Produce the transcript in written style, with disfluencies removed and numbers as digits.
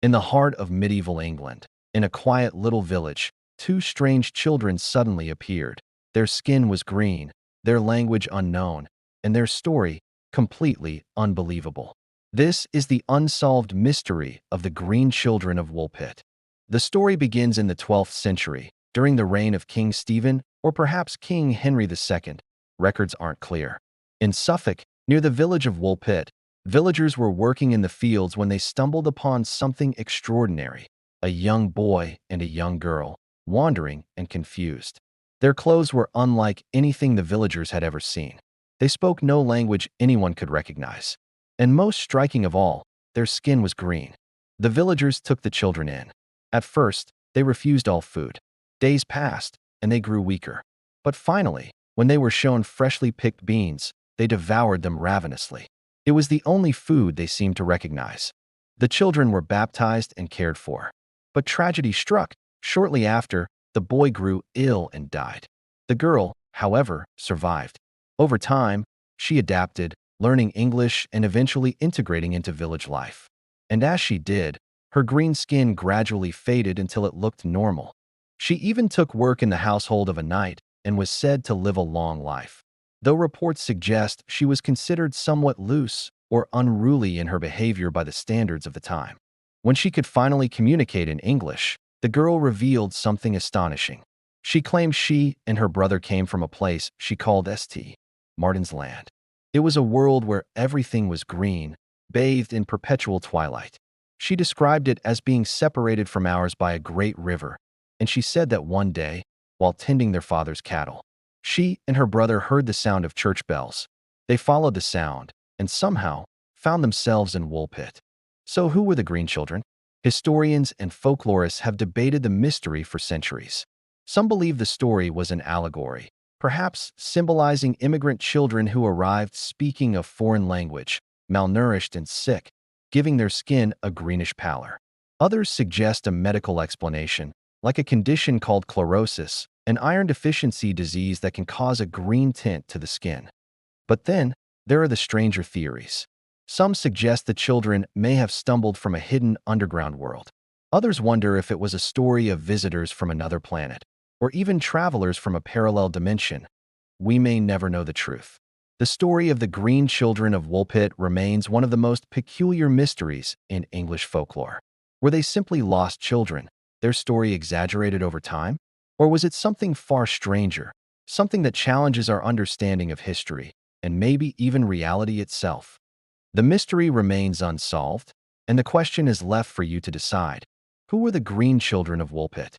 In the heart of medieval England, in a quiet little village, two strange children suddenly appeared. Their skin was green, their language unknown, and their story completely unbelievable. This is the unsolved mystery of the Green Children of Woolpit. The story begins in the 12th century, during the reign of King Stephen or perhaps King Henry II. Records aren't clear. In Suffolk, near the village of Woolpit, villagers were working in the fields when they stumbled upon something extraordinary: a young boy and a young girl, wandering and confused. Their clothes were unlike anything the villagers had ever seen. They spoke no language anyone could recognize. And most striking of all, their skin was green. The villagers took the children in. At first, they refused all food. Days passed, and they grew weaker. But finally, when they were shown freshly picked beans, they devoured them ravenously. It was the only food they seemed to recognize. The children were baptized and cared for. But tragedy struck. Shortly after, the boy grew ill and died. The girl, however, survived. Over time, she adapted, learning English and eventually integrating into village life. And as she did, her green skin gradually faded until it looked normal. She even took work in the household of a knight and was said to live a long life. Though reports suggest she was considered somewhat loose or unruly in her behavior by the standards of the time. When she could finally communicate in English, the girl revealed something astonishing. She claimed she and her brother came from a place she called St. Martin's Land. It was a world where everything was green, bathed in perpetual twilight. She described it as being separated from ours by a great river, and she said that one day, while tending their father's cattle, she and her brother heard the sound of church bells. They followed the sound, and somehow found themselves in Woolpit. So who were the Green Children? Historians and folklorists have debated the mystery for centuries. Some believe the story was an allegory, perhaps symbolizing immigrant children who arrived speaking a foreign language, malnourished and sick, giving their skin a greenish pallor. Others suggest a medical explanation, like a condition called chlorosis, an iron deficiency disease that can cause a green tint to the skin. But then, there are the stranger theories. Some suggest the children may have stumbled from a hidden underground world. Others wonder if it was a story of visitors from another planet, or even travelers from a parallel dimension. We may never know the truth. The story of the Green Children of Woolpit remains one of the most peculiar mysteries in English folklore. Were they simply lost children, their story exaggerated over time? Or was it something far stranger, something that challenges our understanding of history, and maybe even reality itself? The mystery remains unsolved, and the question is left for you to decide. Who were the Green Children of Woolpit?